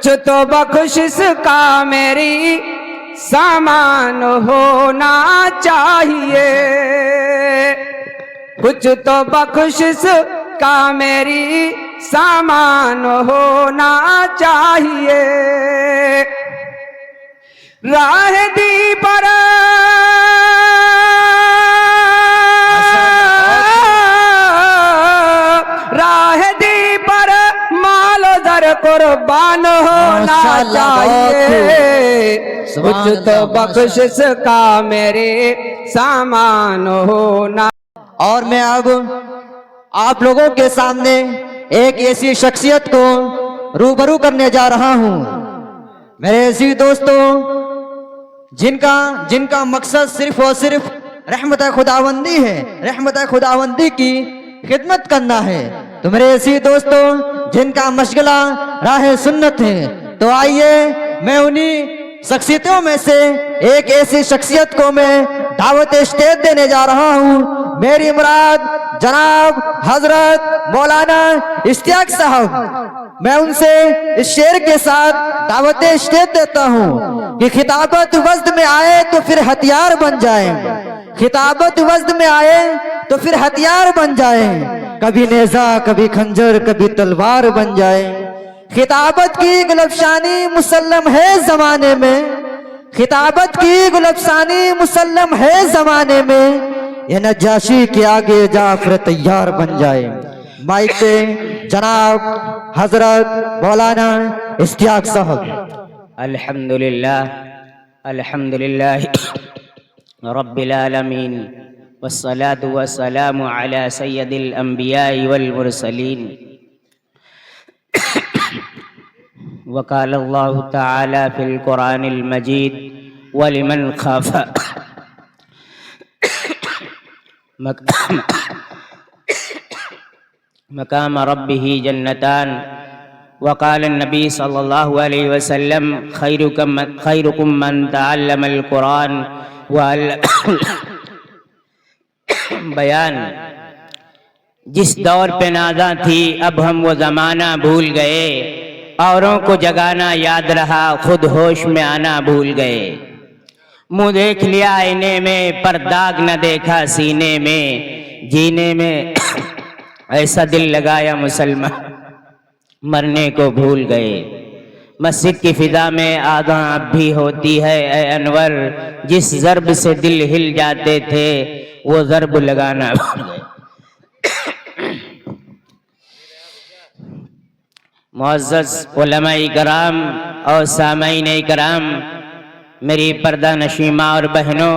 कुछ तो बख्शिश का मेरी सामान होना चाहिए, कुछ तो बख्शिश का मेरी सामान होना चाहिए। राह दी पर राह दी पर मालो दर कुर्बान होना चाहिए, कुछ तो बख्शिश का मेरे सामान होना। और मैं अब आप लोगों के सामने एक ऐसी शख्सियत को रूबरू करने जा रहा हूं, मेरे ऐसी दोस्तों, जिनका मकसद सिर्फ और सिर्फ रहमत खुदावंदी है, रहमत खुदावंदी की खिदमत करना है। तो मेरे ऐसी दोस्तों, जिनका मशगला राह सुन्नत है, तो आइए मैं उन्हीं शख्सियतों में से एक ऐसी शख्सियत को मैं दावत स्टेज देने जा रहा हूँ। मेरी मुराद जनाब हजरत मौलाना इश्तियाक साहब। मैं उनसे इस शेर के साथ दावत स्टेज देता हूँ कि खिताबत वज़्द में आए तो फिर हथियार बन जाए, खिताबत वज़्द में आए तो फिर हथियार बन जाए, कभी नेज़ा कभी खंजर कभी तलवार बन जाए। खिताबत की गुलफशानी मुसल्लम है जमाने में, खिताबत की गुलफशानी मुसल्लम है जमाने में, ये नजाशी के आगे जाफर तैयार बन जाए। माइक पे जनाब हजरत मौलाना इश्तियाक साहब। अल्हम्दुलिल्लाह अल्हम्दुलिल्लाह रब्बिल आलमीन वस्सलातु वस्सलामु अला सय्यदिल अंबिया वल मुरसलीन। वक़ाल अल्लाहु तआला फिल कुरानिल मजीद वलिमन खाफ़ा मकाम रब्बिही जन्नतान। वक़ाल नबी सल्लल्लाहु अलैहि वसल्लम खैरुकुम मन तअल्लमल कुरान बयान। जिस दौर पे नादा थी अब हम वो ज़माना भूल गए, औरों को जगाना याद रहा खुद होश में आना भूल गए। मुँह देख लिया आईने में पर दाग न देखा सीने में, जीने में ऐसा दिल लगाया मुसलमान मरने को भूल गए। मस्जिद की फिजा में आधा अब भी होती है ए अनवर, जिस ज़र्ब से दिल हिल जाते थे वो ज़र्ब लगाना भूल गए। मुअज़्ज़ज़ उलमा-ए कराम और सामईन कराम, मेरी पर्दा नशीमा और बहनों,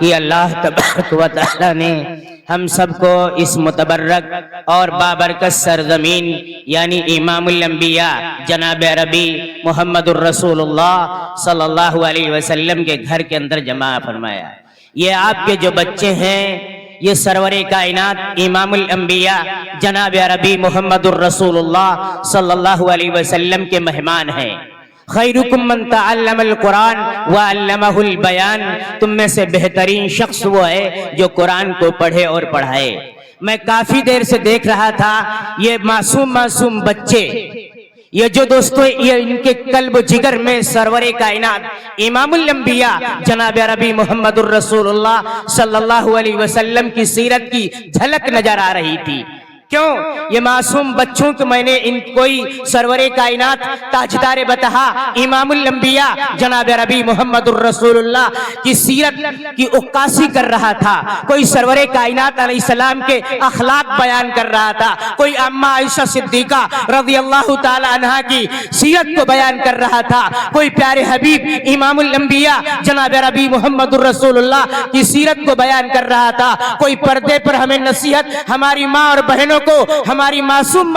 कि अल्लाह तबारक व तआला ने हम सबको इस मुतबर्रक और बाबरकत सरजमीन यानी इमामुल अंबिया जनाब अरबी मुहम्मदुर रसूलुल्लाह सल्लल्लाहु अलैहि वसल्लम के घर के अंदर जमा फरमाया। ये आपके जो बच्चे हैं, ये सरवरे कायनात इमामुल अंबिया जनाब अरबी मुहम्मदुर रसूलुल्लाह सल्लल्लाहु अलैहि वसल्लम के मेहमान हैं। खैरुकुम मन तअल्लमल कुरान व अल्लमहुल बयान। तुम में से बेहतरीन शख्स वो है जो कुरान को पढ़े और पढ़ाए। मैं काफी देर से देख रहा था ये मासूम बच्चे, ये जो दोस्तों ये इनके कल्ब जिगर में सरवरे कायनात इमामुल अंबिया जनाब अरबी मुहम्मदुर रसूलुल्लाह सल्लल्लाहु अलैहि वसल्लम की सीरत की झलक नजर आ रही थी। क्यों? ये मासूम बच्चों को मैंने इन कोई सरवरे कायनात ताजदार बतहा इमामुल अंबिया जनाब अरबी मुहम्मदुर रसूलुल्लाह की सीरत की उक्कासी कर रहा था, कोई सरवरे कायनात अलैहिस्सलाम के अखलाक बयान कर रहा था, कोई अम्मा आयशा सिद्दीका रज़ियल्लाहु ताला अन्हा की सीरत को बयान कर रहा था, कोई प्यारे हबीब इमामुल अंबिया जनाब अरबी मुहम्मदुर रसूलुल्लाह की सीरत को बयान कर रहा था, कोई पर्दे पर हमें नसीहत, हमारी माँ और बहनों को हमारी मासूम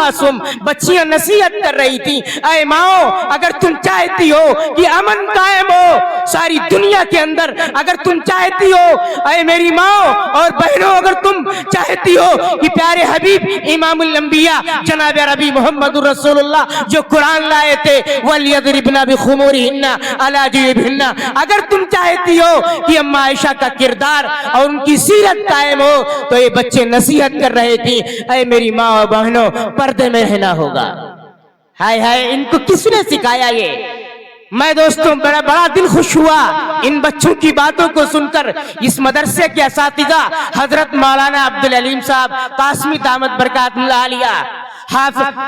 बच्चियां नसीहत कर रही थी। ऐ माओ, अगर तुम चाहती हो कि अमन कायम हो सारी दुनिया के अंदर, अगर तुम चाहती हो, ऐ मेरी माओ और बहनों, अगर तुम चाहती हो कि प्यारे हबीब इमामुल अंबिया जनाब अरबी मुहम्मदुर रसूलुल्लाह जो कुरान लाए थे वलियदरिबना बिखुमुरिहिन्ना अला जुयूबिहिन्ना, अगर तुम चाहती हो कि अम्मा आयशा का किरदार और उनकी सीरत कायम हो, तो ये बच्चे नसीहत कर रहे थे। ऐ मेरी माँ और बहनों, पर्दे में रहना होगा। हाय हाय, इनको किसने सिखाया ये? मैं दोस्तों बड़ा दिल खुश हुआ इन बच्चों की बातों को सुनकर। इस मदरसे के असातिज़ा हजरत मौलाना अब्दुल अलीम साहब कासमी दामत बरकातुल्लाह आलिया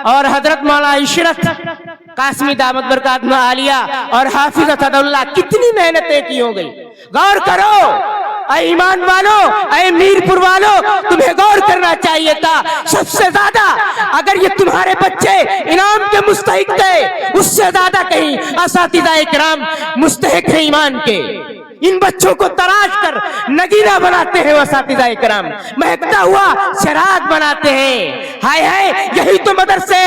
और हजरत मौलाना इशरत कासमी दामत बरकातुल्लाह आलिया और हाफिज असदुल्लाह, कितनी मेहनतें की हो गई। गौर करो ऐ ईमान वालों, ऐ मीरपुर वालों, तुम्हें गौर करना चाहिए था। सबसे ज्यादा अगर ये तुम्हारे बच्चे इनाम के मुस्तहिक थे, उससे ज्यादा कहीं असातिज़ा इकराम मुस्तहिक है ईमान के। इन बच्चों को तराश कर नगीना बनाते हैं वो असातिज़ा इकराम, महकता हुआ शराब बनाते हैं। हाय हाय, यही तो मदरसे,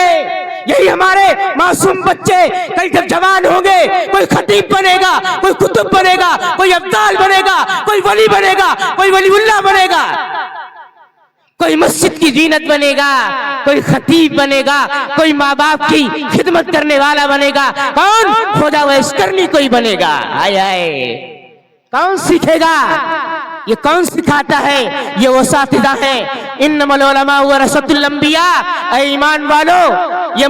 यही हमारे मासूम बच्चे कल जब जवान होंगे, कोई खतीब बनेगा, कोई कुतुब बनेगा, कोई अब्दाल बनेगा, कोई वली बनेगा, कोई वलीउल्लाह बनेगा, कोई मस्जिद की जीनत बनेगा, कोई खतीब बनेगा, कोई माँ बाप की खिदमत करने वाला बनेगा। कौन? खुदा वैश्करनी कोई बनेगा। हाय हाय, कौन सीखेगा? ये कौन सिखाता है? ये वो असातिज़ा हैं। इन्नमल उलमा वरसतुल अंबिया। ऐ ईमान वालों, ये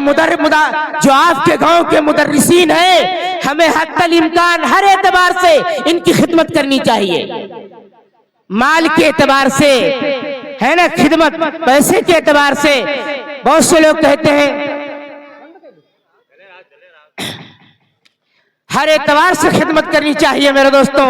जो आपके गांव के मुदर्रिसीन हैं, हमें हत्तल इम्कान हर एतबार से इनकी खिदमत करनी चाहिए। माल के एतबार से है ना खिदमत, पैसे के एतबार से। बहुत से लोग कहते हैं हर एतबार से खिदमत करनी चाहिए मेरे दोस्तों,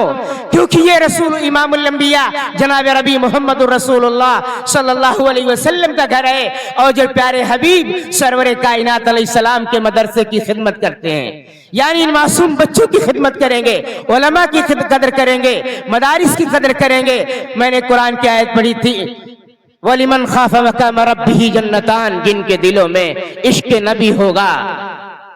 क्योंकि ये रसूल इमामुल अंबिया जनाब रबी मोहम्मद रसूलुल्लाह सल्लल्लाहु अलैहि वसल्लम का घर है। और जो प्यारे हबीब सरवर कायनात अलैहिस्सलाम के मदरसे की खिदमत करते हैं, यानी इन मासूम बच्चों की खिदमत करेंगे, उलमा की कदर करेंगे, मदारिस की कदर करेंगे। मैंने कुरान की आयत पढ़ी थी, वलिमन खाफ मकाम रब्बिही जन्नतान, जिनके दिलों में इश्क नबी होगा।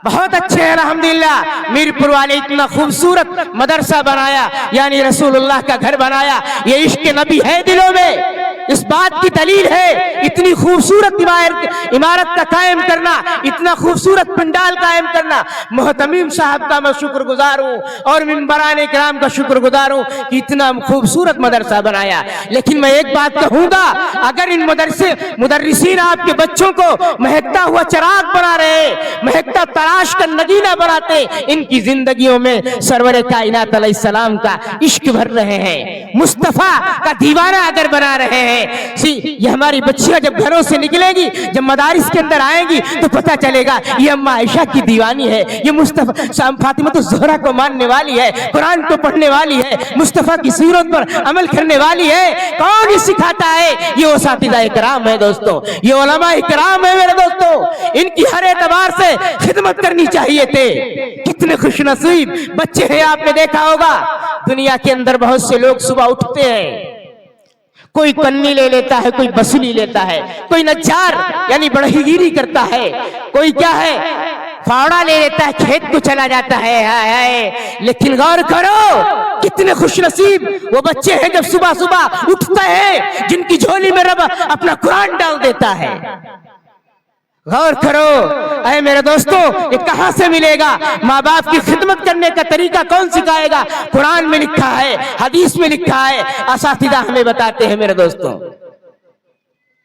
बहुत अच्छे हैं अल्हम्दुलिल्लाह। मीरपुर वाले इतना खूबसूरत मदरसा बनाया, यानी रसूलुल्लाह का घर बनाया। ये इश्क नबी है दिलों में, इस बात की दलील है। इतनी खूबसूरत इमारत का कायम करना, इतना खूबसूरत पंडाल कायम करना, मोहतमीम साहब का मैं शुक्रगुजार हूँ और मिंबरान इकराम का शुक्रगुजार हूँ कि इतना खूबसूरत मदरसा बनाया। लेकिन मैं एक बात कहूँगा, अगर इन मुदर्रिसीन आपके बच्चों को महकता हुआ चिराग बना रहे, महकता तराश कर नगीना बनाते, इनकी जिंदगियों में सरवरे कायनात अलैहिस्सलाम का इश्क भर रहे हैं, मुस्तफा का दीवाना अगर बना रहे हैं। ये हमारी बच्चियां जब घरों से निकलेगी, जब मदारिस के अंदर आएंगी, तो पता चलेगा ये अम्मा आयशा की दीवानी है, ये मुस्तफा फातिमा तो ज़हरा को मानने वाली है, कुरान को पढ़ने वाली है, मुस्तफा की सीरत पर अमल करने वाली है। कौन ये सिखाता है? ये असातिज़ा इकराम है दोस्तों, ये उलमा इकराम है मेरे दोस्तों। इनकी हर एतबार से खिदमत करनी चाहिए थे। कितने खुशनसीब बच्चे हैं, आपने देखा होगा दुनिया के अंदर बहुत से लोग सुबह उठते हैं, कोई कन्नी ले लेता है, कोई बसुली लेता है, कोई नज्जार यानी बड़हीगिरी करता है, कोई क्या है फावड़ा ले लेता है, खेत को चला जाता है। हाय हाय, लेकिन गौर करो कितने खुशनसीब वो बच्चे हैं जब सुबह सुबह उठते हैं, जिनकी झोली में रब अपना कुरान डाल देता है। गौर करो अरे मेरे दोस्तों, ये कहां से मिलेगा? माँ बाप की खिदमत करने का तरीका कौन सिखाएगा? कुरान में लिखा है, हदीस में लिखा है, असातिज़ा हमें बताते हैं मेरे दोस्तों।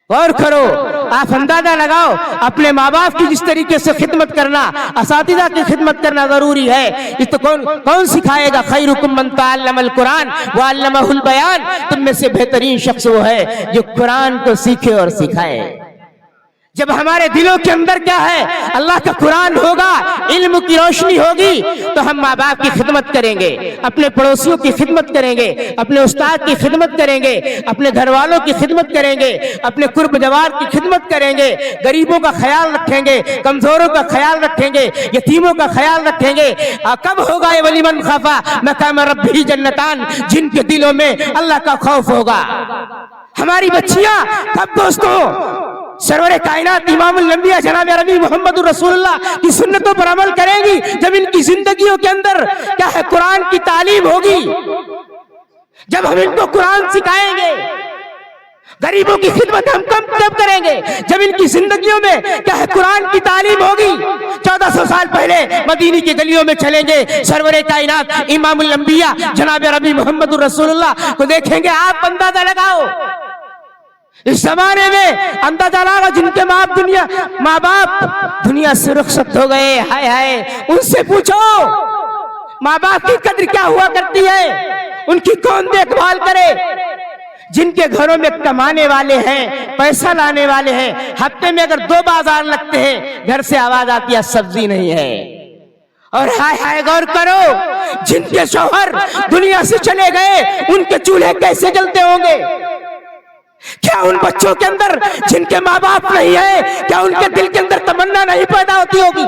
गौर करो, आप अंदाजा लगाओ अपने माँ बाप की जिस तरीके से खिदमत करना, असातिज़ा की खिदमत करना जरूरी है। इस तो कौन सिखाएगा? खैरुकुम मन तअल्लमल कुरान व अल्लमहुल बयान। तुम में से बेहतरीन शख्स वो है जो कुरान को सीखे और सिखाए। जब हमारे दिलों के अंदर क्या है, अल्लाह का कुरान होगा, इल्म की रोशनी होगी, तो हम माँ बाप की खिदमत करेंगे, अपने पड़ोसियों की खिदमत करेंगे, अपने उस्ताद की खिदमत करेंगे, अपने घर वालों की खिदमत करेंगे, अपने कुर्ब जवार की खिदमत करेंगे, गरीबों का ख्याल रखेंगे, कमजोरों का ख्याल रखेंगे, यतीमों का ख्याल रखेंगे। कब होगा ये वलिमन खफा मकाम रब्बिही जन्नतान, जिनके दिलों में अल्लाह का खौफ होगा। हमारी बच्चियां कब दोस्तों सरवरे कायनात इमामुल अंबिया जनाब रबी मोहम्मद रसूलुल्लाह की सुन्नतों पर अमल करेंगी? जब इनकी जिंदगियों के अंदर क्या है, कुरान की तालीम होगी, जब हम इनको कुरान सिखाएंगे। गरीबों की खिदमत हम कब करेंगे? जब इनकी जिंदगियों में क्या है, कुरान की तालीम होगी। 1400 साल पहले मदीने की गलियों में चलेंगे, सरवरे कायनात इमामुल अंबिया जनाब रबी मोहम्मद रसूलुल्लाह को देखेंगे। आप अंदाजा लगाओ इस जमाने में अंदाजा लगा जिनके माँ बाप दुनिया से रुखसत हो गए, हाय हाय, उनसे पूछो माँ बाप की कद्र क्या हुआ करती है, उनकी कौन देखभाल करे। जिनके घरों में कमाने वाले हैं, पैसा लाने वाले हैं, हफ्ते में अगर 2 बाजार लगते हैं, घर से आवाज आती है सब्जी नहीं है। और हाय हाय गौर करो, जिनके शौहर दुनिया से चले गए, उनके चूल्हे कैसे जलते होंगे। क्या उन बच्चों के अंदर जिनके माँ बाप नहीं है, क्या उनके दिल के अंदर तमन्ना नहीं पैदा होती होगी,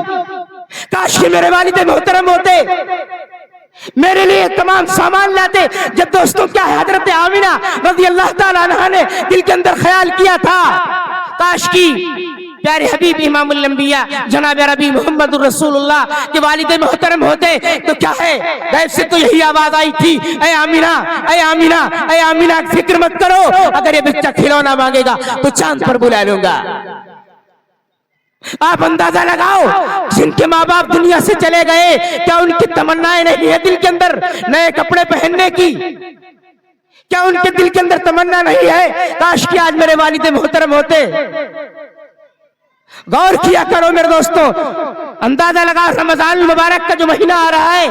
काश कि मेरे वालिद मोहतरम होते, मेरे लिए तमाम सामान लाते। जब दोस्तों क्या है, हजरत आमिना रज़ी अल्लाह ताला अन्हा ने दिल के अंदर ख्याल किया था, काश की प्यारे हबीब इमामुल अंबिया जनाब रबी मोहम्मद रसूलुल्लाह के वालिद मोहतरम होते तो क्या है, गैब से तो यही आवाज आई थी, ऐ आमिना, ऐ आमिना, ऐ आमिना, फिक्र मत करो, अगर ये बच्चा खिलौना मांगेगा तो चांद पर बुला लूंगा। आप अंदाजा लगाओ, जिनके माँ बाप दुनिया से चले गए, क्या उनकी तमन्नाएं नहीं है दिल के अंदर नए कपड़े पहनने की, क्या उनके दिल के अंदर तमन्ना नहीं है, काश कि आज मेरे वालिद मोहतरम होते। गौर किया करो मेरे दोस्तों, अंदाजा लगा, रमजान मुबारक का जो महीना आ रहा है,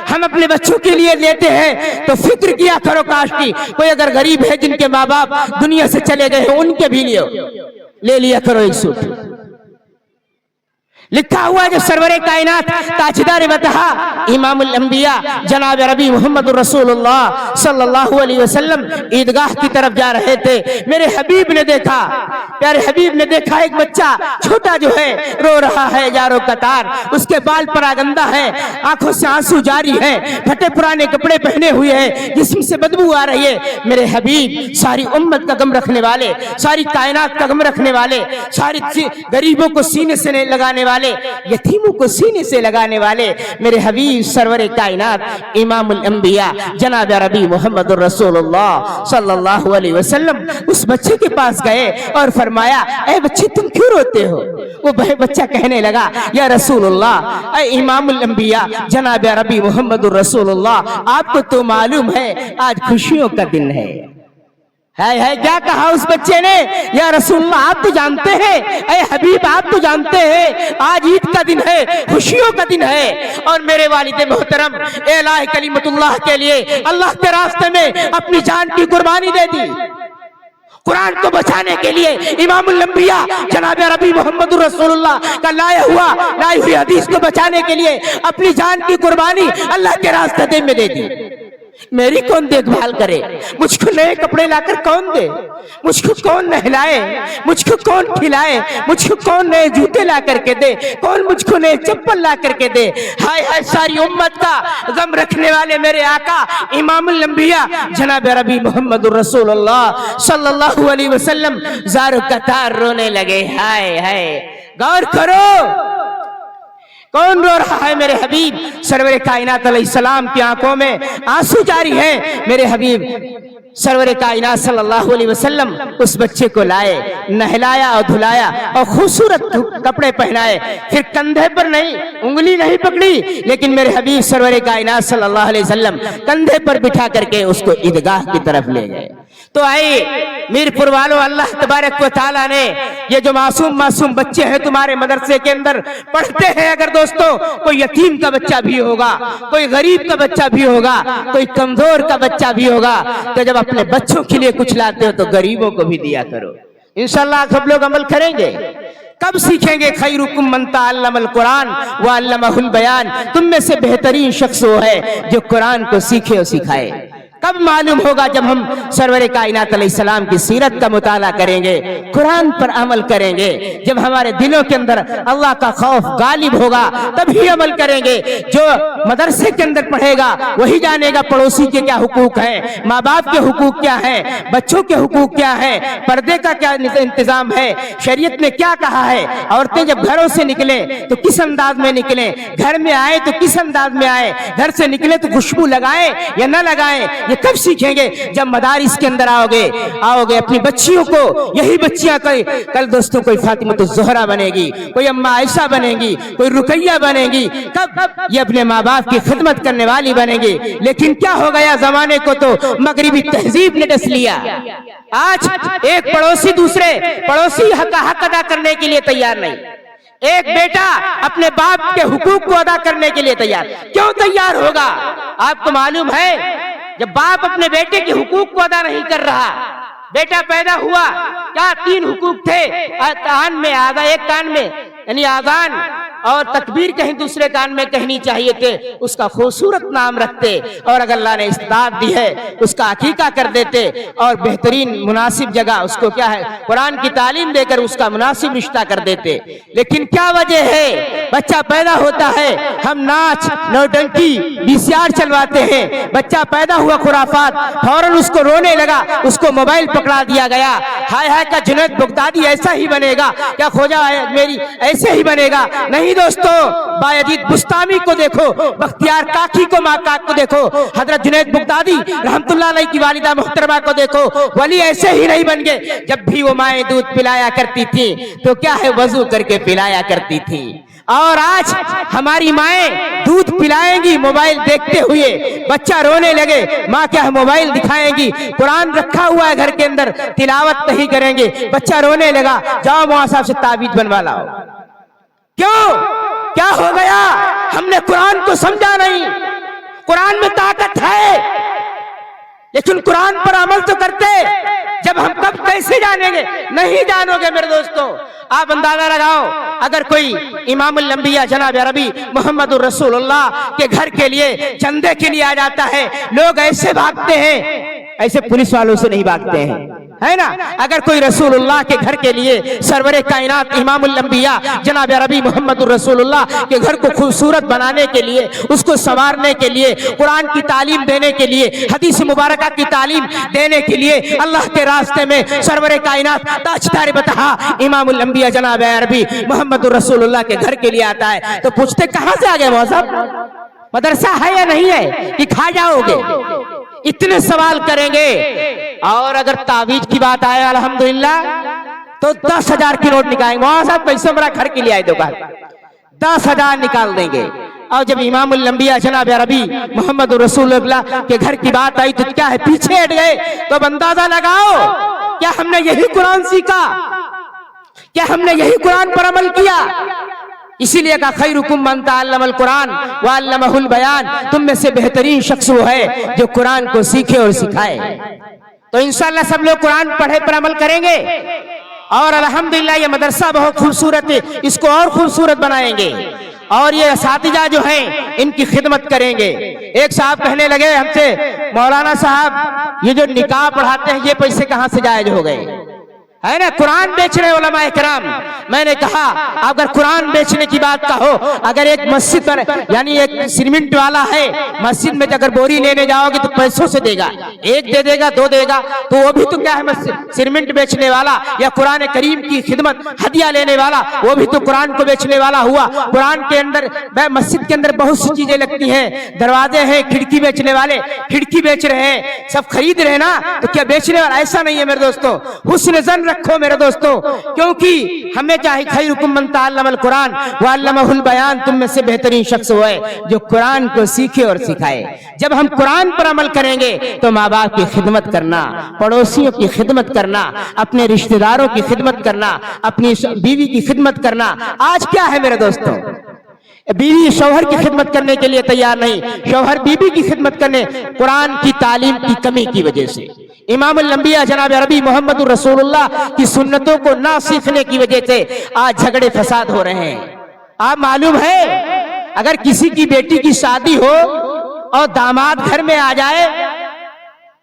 हम अपने बच्चों के लिए लेते हैं तो फिक्र किया करो, काश की कोई अगर गरीब है जिनके माँ बाप दुनिया से चले गए हैं, उनके भी लिए ले लिया करो एक सूट। लिखा हुआ जो सरवरे कायनात ताजदार वतहा इमामुल अंबिया जनाब रबी मोहम्मद रसूलुल्लाह सल्लल्लाहु अलैहि वसल्लम ईदगाह की तरफ जा रहे थे। मेरे हबीब ने देखा, प्यारे हबीब ने देखा एक बच्चा छोटा जो है रो रहा है यारो कतार, उसके बाल परागंदा है, आंखों से आंसू जारी है, फटे पुराने कपड़े पहने हुए हैं, जिस्म से बदबू आ रही है। मेरे हबीब सारी उम्मत का गम रखने वाले, सारी कायनात का गम रखने वाले, सारी गरीबों को सीने से लगाने वाले, यतीमों को सीने से लगाने वाले मेरे हबीब सरवरे कायनात इमामुल अंबिया जनाब रबी मोहम्मद रसूलुल्लाह सल्लल्लाहु अलैहि वसल्लम उस बच्चे के पास गए और फरमाया, ऐ बच्चे तुम क्यों रोते हो। वो बच्चा कहने लगा, या रसूलुल्लाह, ऐ इमामुल अंबिया जनाब रबी मोहम्मद रसूलुल्लाह, आपको तो मालूम है आज खुशियों का दिन है। है क्या कहा उस बच्चे ने, या रसूलुल्लाह आप तो जानते हैं, ऐ हबीब आप तो जानते हैं आज ईद का दिन है, खुशियों का दिन है, और मेरे वालिद मोहतरम एलाह कलीमतुल्लाह के लिए अल्लाह के रास्ते में अपनी जान की कुर्बानी दे दी। कुरान को बचाने के लिए इमामुल अंबिया जनाब रबी मोहम्मद रसूलुल्लाह का लाई हुई हदीस को बचाने के लिए अपनी जान की कुर्बानी अल्लाह के रास्ते में दे दी। मेरी कौन देखभाल करे, मुझको नए कपड़े लाकर कौन दे, मुझको कौन नहलाए, मुझको कौन खिलाए, मुझको कौन नए जूते ला करके दे, कौन मुझको नए चप्पल ला करके दे। हाय हाय, सारी उम्मत का गम रखने वाले मेरे आका इमामुल अंबिया जनाब रबी मोहम्मद रसूलुल्लाह सल्लल्लाहु अलैहि वसल्लम ज़ारो कतार रोने लगे। हाय हाय, गौर करो कौन रो रहा है, मेरे हबीब सरवरे कायनात अलैहिस्सलाम की आंखों में आंसू जारी है। मेरे हबीब सरवरे कायनात सल्लल्लाहु अलैहि वसल्लम उस बच्चे को लाए, नहलाया और धुलाया और खूबसूरत कपड़े पहनाए, फिर कंधे पर नहीं, उंगली नहीं पकड़ी, लेकिन मेरे हबीब सरवरे कायनात सल्लल्लाहु अलैहि वसल्लम कंधे पर बिठा करके उसको ईदगाह की तरफ ले गए। तो आइए मीरपुर वालों, अल्लाह तबारक व तआला ने ये जो मासूम बच्चे हैं तुम्हारे मदरसे के अंदर पढ़ते हैं, अगर दोस्तों कोई यतीम का बच्चा भी होगा, कोई गरीब का बच्चा भी होगा, कोई कमजोर का बच्चा भी होगा, तो जब अपने बच्चों के लिए कुछ लाते हो तो गरीबों को भी दिया करो। इंशाअल्लाह सब लोग अमल करेंगे। कब सीखेंगे, खैरुकुम मन तअल्लमल कुरान व अल्लमहुल बयान, तुम में से बेहतरीन शख्स वो है जो कुरान को सीखे और सिखाए। कब मालूम होगा, जब हम सरवरे कायनात अलैहिस्सलाम की सीरत का मुताला करेंगे, कुरान पर अमल करेंगे, जब हमारे दिलों के अंदर अल्लाह का खौफ गालिब होगा तभी अमल करेंगे। जो मदरसे के अंदर पढ़ेगा वही जानेगा पड़ोसी के क्या हुकूक है, माँ बाप के हुकूक क्या है, बच्चों के हुकूक क्या है, पर्दे का क्या इंतजाम है, शरीयत ने क्या कहा है, औरतें जब घरों से निकले तो किस अंदाज में निकले, घर में आए तो किस अंदाज में आए, घर से निकले तो खुशबू लगाए या न लगाए, कब सीखेंगे, जब मदारिस के अंदर आओगे अपनी बच्चियों को, यही बच्चियां कल दोस्तों कोई फातिमा ज़हरा बनेगी, कोई अम्मा आयशा बनेगी, कोई रुकैया बनेगी। कब ये अपने माँ बाप बाप की खिदमत करने वाली बनेंगे। लेकिन क्या हो गया, जमाने को तो मगरिबी तहजीब ने डस लिया। आज एक पड़ोसी दूसरे पड़ोसी का हक अदा करने के लिए तैयार नहीं, एक बेटा अपने बाप के हुकूक को अदा करने के लिए तैयार क्यों तैयार होगा? आपको मालूम है, जब बाप अपने बेटे के हुकूक को अदा नहीं कर रहा, बेटा पैदा हुआ, क्या 3 हुकूक थे कान में, आधा एक कान में यानी आजान और तकबीर कहीं दूसरे कान में कहनी चाहिए थे, उसका खूबसूरत नाम रखते, और अगर अल्लाह ने इस्ताद दी है उसका अकीका कर देते और बेहतरीन मुनासिब जगह उसको क्या है कुरान की तालीम देकर उसका मुनासिब रिश्ता कर देते। लेकिन क्या वजह है, बच्चा पैदा होता है, हम नाच नौटंकी VCR चलवाते हैं, बच्चा पैदा हुआ खुराफात, फौरन उसको रोने लगा, उसको मोबाइल पकड़ा दिया गया, हाय हाय का जुनैद बगदादी ऐसा ही बनेगा, क्या खोजा मेरी ऐसे ही बनेगा। नहीं दोस्तों, बायजीद बुस्तामी को देखो, बख्तियार काकी को माकाक को देखो, हजरत जुनैद बगदादी रहमतुल्लाह अलैह की वालिदा मुहतरमा को देखो, वली ऐसे ही नहीं बन गए। जब भी वो माएँ दूध पिलाया करती थी तो क्या है वजू करके पिलाया करती थी, और आज हमारी माएँ दूध पिलाएंगी मोबाइल देखते हुए, बच्चा रोने लगे, माँ क्या है मोबाइल दिखाएंगी, कुरान रखा हुआ है घर के अंदर, तिलावत नहीं करेंगे, बच्चा रोने लगा, जाओ मौला साहब से ताबीज बनवा लाओ। क्यों, क्या हो गया? हमने कुरान को समझा नहीं। कुरान में ताकत है, लेकिन कुरान पर अमल तो करते, जब हम कब कैसे जानेंगे? नहीं जानोगे मेरे दोस्तों। आप अंदाजा लगाओ, अगर कोई इमामुल अंबिया जनाब अरबी मोहम्मदुर रसूलुल्लाह के घर के लिए चंदे के लिए आ जाता है, लोग ऐसे भागते हैं, ऐसे पुलिस वालों से नहीं भागते हैं, है ना। अगर कोई रसूलुल्लाह के घर के लिए सरवरे कायनात इमामुल अंबिया जनाब अरबी मोहम्मदुर रसूलुल्लाह के घर को खूबसूरत बनाने के लिए, उसको संवारने के लिए, कुरान की तालीम देने के लिए, हदीस मुबारका की तालीम देने के लिए अल्लाह के रास्ते में सरवरे कायनात ताजदार बतहा इमामुल अंबिया जनाब अरबी मोहम्मदुर रसूलुल्लाह के घर के लिए आता है, तो पूछते कहां से आ गए मौजूद, मदरसा है या नहीं है कि खा जाओगे? इतने सवाल करेंगे। और अगर तावीज की बात आए अल्हम्दुलिल्लाह तो 10,000 की नोट निकालेंगे, वहां साहब पैसे मेरा घर के लिए आए दुकान, 10,000 निकाल देंगे। और जब इमामुल अंबिया जनाब अरबी मोहम्मदुर रसूलुल्लाह के घर की बात आई तो क्या है पीछे हट गए। तो अब अंदाजा लगाओ, क्या हमने यही कुरान सीखा, क्या हमने यही कुरान पर अमल किया? इसीलिए कहा खैरुकुम मन तअल्लमल कुरान व अल्लमहुल बयान, तुम में से बेहतरीन शख्स वो है जो कुरान को सीखे और सिखाए। तो इंशाअल्लाह सब लोग कुरान पढ़े पर अमल करेंगे, और अल्हम्दुलिल्लाह ये मदरसा बहुत खूबसूरत है, इसको और खूबसूरत बनाएंगे, और ये असातिजा जो हैं इनकी खिदमत करेंगे। एक साहब कहने लगे हमसे, मौलाना साहब ये जो निकाह पढ़ाते हैं ये पैसे कहाँ से जायज हो गए, है ना, कुरान बेच रहे उलमाए किराम। मैंने कहा अगर कुरान बेचने की बात कहो, अगर एक मस्जिद पर यानी एक सीमेंट वाला है, मस्जिद में अगर बोरी लेने जाओगे तो पैसों से देगा, 1 दे देगा 2 देगा, तो वो भी तो क्या है मस्जिद सीमेंट बेचने वाला, या कुरान करीम की खिदमत हदिया लेने वाला, वो भी तो कुरान को बेचने वाला हुआ। कुरान के अंदर मस्जिद के अंदर बहुत सी चीजें लगती हैं, दरवाजे हैं, खिड़की बेचने वाले खिड़की बेच रहे हैं, सब खरीद रहे हैं ना, तो क्या बेचने वाला? ऐसा नहीं है मेरे दोस्तों, हुस्न ज़न रखो मेरे दोस्तों, क्योंकि हमें क्या है खैरुकुम मन तअल्लमल कुरान व अल्लमहुल बयान, तुम में से बेहतरीन शख्स वो है जो कुरान को सीखे और सिखाए। जब हम कुरान पर अमल करेंगे तो माँ बाप की खिदमत करना, पड़ोसियों की खिदमत करना, अपने रिश्तेदारों की खिदमत करना, अपनी बीवी की खिदमत करना। आज क्या है मेरे दोस्तों, बीवी शौहर की खिदमत करने के लिए तैयार नहीं, शौहर बीवी की खिदमत करने, कुरान की तालीम की कमी की वजह से, इमामुल अंबिया जनाब अरबी मोहम्मदुर रसूलुल्लाह की सुन्नतों को ना सीखने की वजह से आज झगड़े फसाद हो रहे हैं। आप मालूम है, अगर किसी की बेटी की शादी हो और दामाद घर में आ जाए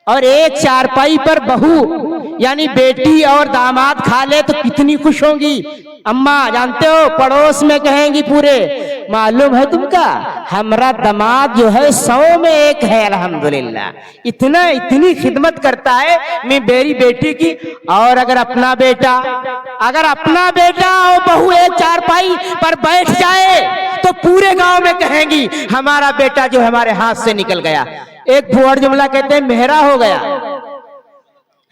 और एक चारपाई पर बहू यानी बेटी और दामाद खा ले तो कितनी खुश होंगी। अम्मा जानते हो, पड़ोस में कहेंगी पूरे, मालूम है तुमका हमारा दामाद जो है 100 में 1 है अल्हम्दुलिल्लाह, इतनी खिदमत करता है मेरी बेटी की। और अगर अपना बेटा और बहू एक चारपाई पर बैठ जाए तो पूरे गांव में कहेंगी हमारा बेटा जो हमारे हाथ से निकल गया। एक भुअड़ जुमला कहते हैं मेहरा हो गया,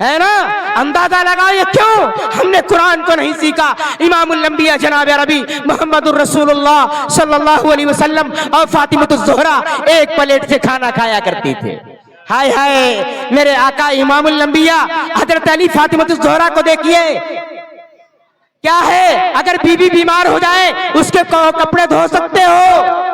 है ना। अंदाजा लगाओ ये क्यों, हमने कुरान को नहीं सीखा। इमामुल अंबिया जनाब रबी मोहम्मदुर रसूलुल्लाह सल्लल्लाहु अलैहि वसल्लम और फातिमतुज ज़ोहरा एक प्लेट से खाना खाया करती थे। हाय हाय, मेरे आका इमामुल अंबिया हजरत अली फातिमतुज ज़ोहरा को देखिए, क्या है, अगर बीवी बीमार हो जाए उसके कपड़े धो सकते हो।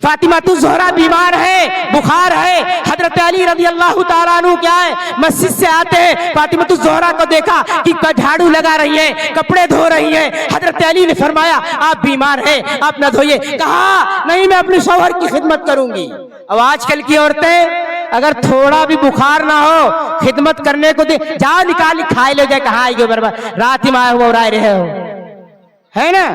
फातिमतुज ज़ोहरा बीमार है, बुखार है, हजरत अली रज़ी अल्लाह ताला अन्हु क्या है, मस्जिद से आते हैं, फातिमतुज ज़ोहरा को देखा कि झाड़ू लगा रही है, कपड़े धो रही है। हजरत अली ने फरमाया आप बीमार हैं, आप न धोइए। कहा नहीं, मैं अपने शौहर की खिदमत करूंगी। अब आजकल की औरतें अगर थोड़ा भी बुखार ना हो, खिदमत करने को दे, जाओ निकाल खाए ले जाए, कहाँ आएगी बर्बाद, रात ही माए हुआ रहे हो, है ना।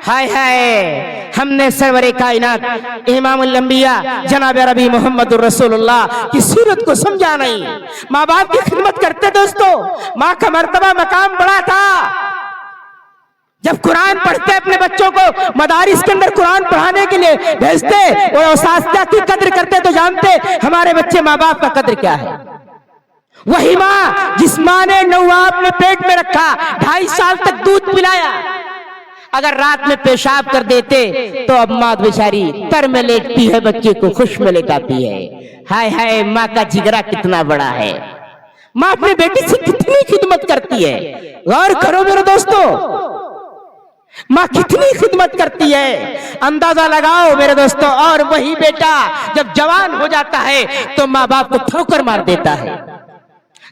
हाय हाय, हमने सरवरे कायनात इमामुल अंबिया जनाब रबी मोहम्मदुर रसूलुल्लाह की सीरत को समझा नहीं। माँ बाप की खिदमत करते दोस्तों, माँ का मर्तबा मकाम बड़ा था। जब कुरान पढ़ते अपने बच्चों को मदारिस के अंदर कुरान पढ़ाने के लिए भेजते और उस्ताद की कद्र करते तो जानते हमारे बच्चे माँ बाप का कद्र क्या है। वही माँ जिस माँ ने नौवा अपने पेट में रखा, 2.5 साल तक दूध पिलाया, अगर रात में पेशाब कर देते तो अब माँ बेचारी तर में लेटती है, बच्चे को खुश में लेटाती है। हाय हाय, माँ का जिगरा कितना बड़ा है, माँ अपने बेटी से कितनी खिदमत करती है। गौर करो मेरे दोस्तों, माँ कितनी खिदमत करती है, अंदाजा लगाओ मेरे दोस्तों। और वही बेटा जब जवान हो जाता है तो माँ बाप को ठोकर मार देता है,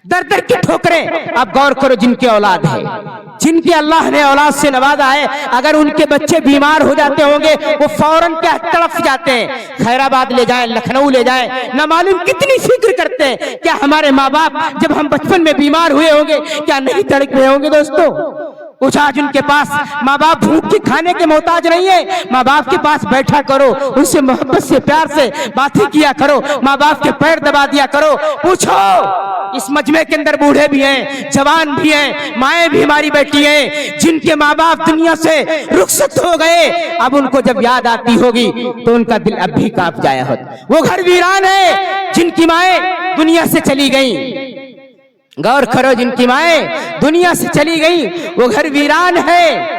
दर दर की ठोकरें। अब गौर करो, जिनके औलाद है, जिनके अल्लाह ने औलाद से नवाजा है, अगर उनके बच्चे बीमार हो जाते होंगे वो फौरन क्या तड़फ जाते हैं, खैराबाद ले जाएं, लखनऊ ले जाएं, न मालूम कितनी फिक्र करते हैं। क्या हमारे माँ बाप जब हम बचपन में बीमार हुए होंगे क्या नहीं तड़प रहे होंगे दोस्तों। कुछ आज उनके पास माँ बाप भूख के खाने के मोहताज नहीं है, माँ बाप के पास बैठा करो, उनसे मोहब्बत से प्यार से बातें किया करो, माँ बाप के पैर दबा दिया करो। पूछो, इस मजमे के अंदर बूढ़े भी हैं, जवान भी हैं, माएँ भी हमारी बैठी हैं, जिनके माँ बाप दुनिया से रुखसत हो गए, अब उनको जब याद आती होगी तो उनका दिल अब भी कांप जाया होता। वो घर वीरान है जिनकी माएँ दुनिया से चली गई। गौर करो, जिनकी माएँ दुनिया से चली गई वो घर वीरान है।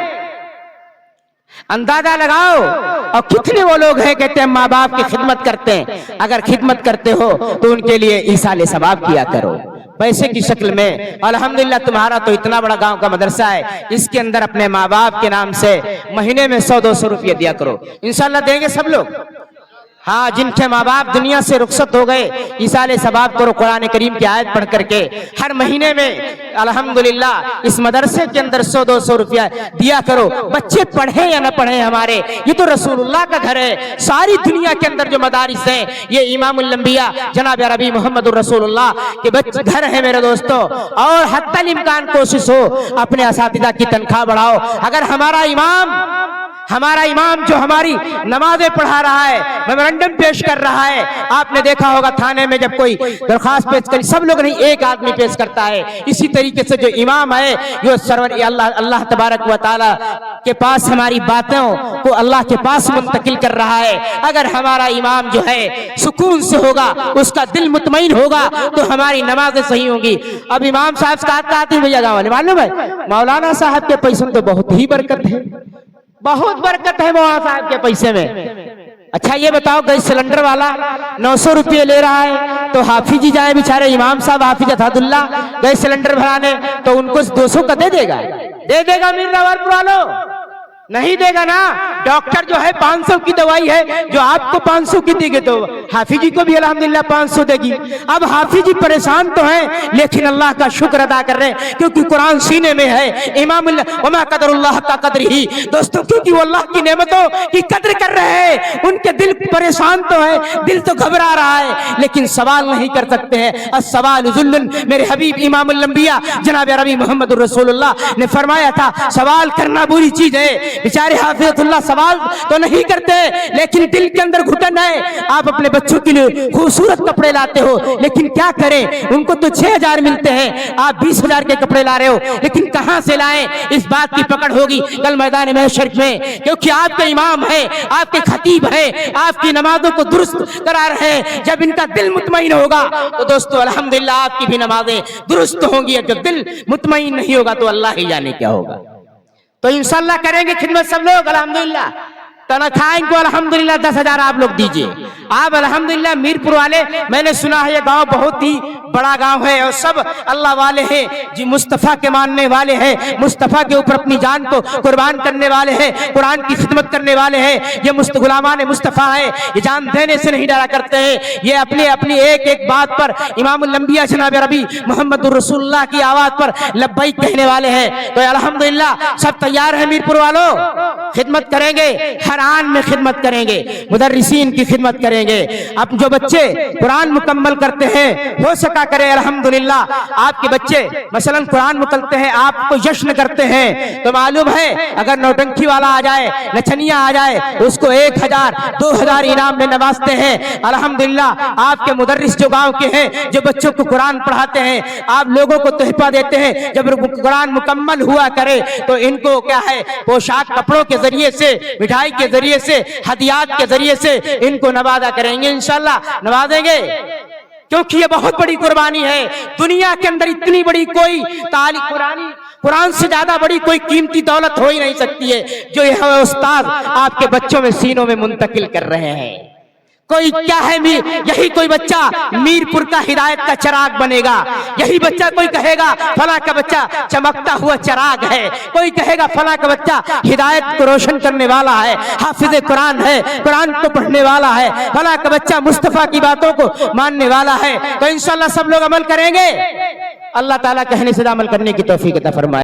अंदाजा लगाओ। और कितने वो लोग हैं कहते हैं माँ बाप की खिदमत करते हैं। अगर खिदमत करते हो तो उनके लिए ईसाले सवाब किया करो पैसे की शक्ल में। अल्हम्दुलिल्लाह तुम्हारा तो इतना बड़ा गांव का मदरसा है, इसके अंदर अपने माँ बाप के नाम से महीने में 100-200 रुपये दिया करो, इंशाल्लाह देंगे सब लोग। हाँ, जिनके माँ बाप दुनिया से रुखसत हो गए, ईसाले सवाब करो कुरान करीम की आयत पढ़ करके। हर महीने में अल्हम्दुलिल्लाह इस मदरसे के अंदर 100-200 रुपया दिया करो। बच्चे पढ़े या न पढ़े, हमारे ये तो रसूलुल्लाह का घर है। सारी दुनिया के अंदर जो मदारिस हैं ये इमामुल अंबिया जनाब रबी मोहम्मदुर रसूलुल्लाह के बच्चे घर है मेरे दोस्तों। और हत्तल इम्कान कोशिश हो अपने असातिज़ा की तनख्वाह बढ़ाओ। अगर हमारा इमाम जो हमारी नमाजें पढ़ा रहा है, मेमोरेंडम पेश कर रहा है, आपने देखा होगा थाने में जब कोई दरखास्त पेश करी, सब लोग नहीं एक आदमी पेश करता है। इसी तरीके से जो इमाम है जो सरवर अल्लाह तबारक व तआला के पास हमारी बातों को अल्लाह के पास मुंतकिल कर रहा है। अगर हमारा इमाम जो है सुकून से होगा, उसका दिल मुतमईन होगा, तो हमारी नमाजें सही होंगी। अब इमाम साहब का आते भैया गाँव वाले मालूम है, मौलाना साहब के पैसों में तो बहुत ही बरकत है, बहुत बरकत है मौलाना साहब के पैसे में। अच्छा ये बताओ, गैस सिलेंडर वाला 900 रुपये ले रहा है, तो हाफिज जी जाए बेचारे इमाम साहब हाफिज अथादुल्ला गैस सिलेंडर भराने, तो उनको 200 का दे देगा मीर नवारपुर वालों? नहीं देगा ना। डॉक्टर जो है 500 की दवाई है, जो आपको 500 की देगी तो हाफिजी को भी अल्हम्दुलिल्लाह 500 देगी। अब हाफिजी परेशान तो हैं, लेकिन अल्लाह का शुक्र अदा कर रहे हैं क्योंकि कुरान सीने में है। इमाम वमा कदरुल्लाह का कदर ही दोस्तों, क्योंकि वो अल्लाह की नेमतों की कदर कर रहे हैं। उनके दिल परेशान तो है, दिल तो घबरा रहा है, लेकिन सवाल नहीं कर सकते हैं। अस्सवाल जुल्लुन, मेरे हबीब इमामुल अंबिया जनाब रबी मोहम्मदुर रसूलुल्लाह ने फरमाया था, सवाल करना बुरी चीज है, बेचारे हाफिज़ुल्लाह सवाल तो नहीं करते, लेकिन दिल के अंदर घुटन है। आप अपने बच्चों के लिए खूबसूरत कपड़े लाते हो, लेकिन क्या करें, उनको तो 6,000 मिलते हैं, आप 20,000 के कपड़े ला रहे हो, लेकिन कहां से लाएं, इस बात की पकड़ होगी कल मैदान महशर में, क्योंकि आपके इमाम है, आपके खतीब है, आपकी नमाजों को दुरुस्त करा रहे हैं। जब इनका दिल मुतमईन होगा तो दोस्तों अल्हम्दुलिल्लाह आपकी भी नमाजें दुरुस्त होंगी। जब दिल मुतमईन नहीं होगा तो अल्लाह ही जाने क्या होगा। तो इंशाअल्लाह करेंगे खिदमत सब लोग अल्हम्दुलिल्लाह। तनख्वाह इनको अल्हम्दुलिल्लाह 10,000 आप लोग दीजिए। आप अल्हम्दुलिल्लाह मीरपुर वाले, मैंने सुना है ये गांव बहुत ही बड़ा गांव है और सब अल्लाह वाले हैं जी, मुस्तफ़ा के मानने वाले हैं, मुस्तफ़ा के ऊपर अपनी जान को कुर्बान करने वाले हैं, कुरान की खिदमत करने वाले हैं। ये गुलामान मुस्तफ़ा है, ये जान देने से नहीं डरा करते हैं। ये अपनी अपनी एक एक बात पर इमामुल अंबिया जनाब रबी मुहम्मदुर रसूलुल्लाह की आवाज पर लब्बैक कहने वाले हैं। तो अल्हम्दुलिल्लाह सब तैयार है मीरपुर वालों, खिदमत करेंगे, हर आन में खिदमत करेंगे, मुदर्रिसीन की खिदमत करेंगे। अब जो बच्चे कुरान मुकम्मल करते हैं, हो सका करे अल्हम्दुलिल्लाह आपके बच्चे मसलन कुरान मुकम्मल हैं, आपको जश्न करते हैं, तो मालूम है अगर नौटंकी वाला आ जाए, नचनिया आ जाए, उसको 1,000 2,000 इनाम में नवाजते हैं। अल्हम्दुलिल्लाह आपके मुदर्रिस जो गांव के हैं, जो बच्चों को कुरान पढ़ाते हैं, आप लोगों को तोहफा देते हैं। जब कुरान मुकम्मल हुआ करे तो इनको क्या है, पोशाक कपड़ों के जरिए से, मिठाई के जरिए से, हदियात के जरिए से इनको नवाजा करेंगे, इंशाअल्लाह नवाजेंगे, क्योंकि ये बहुत बड़ी कुर्बानी है। दुनिया के अंदर इतनी बड़ी कोई कुरान से ज्यादा बड़ी कोई कीमती दौलत हो ही नहीं सकती है जो यह उस्ताद आपके बच्चों में सीनों में मुंतकिल कर रहे हैं। कोई क्या है, यही कोई बच्चा मीरपुर का हिदायत का चिराग बनेगा। यही बच्चा कोई कहेगा फला का बच्चा चमकता हुआ चिराग है, कोई कहेगा फला का बच्चा हिदायत को रोशन करने वाला है, हाफिज कुरान है, कुरान को पढ़ने वाला है, फला का बच्चा मुस्तफा की बातों को मानने वाला है। तो इंशाअल्लाह सब लोग अमल करेंगे। अल्लाह ताला कहने से अमल करने की तौफीक अता फरमाए।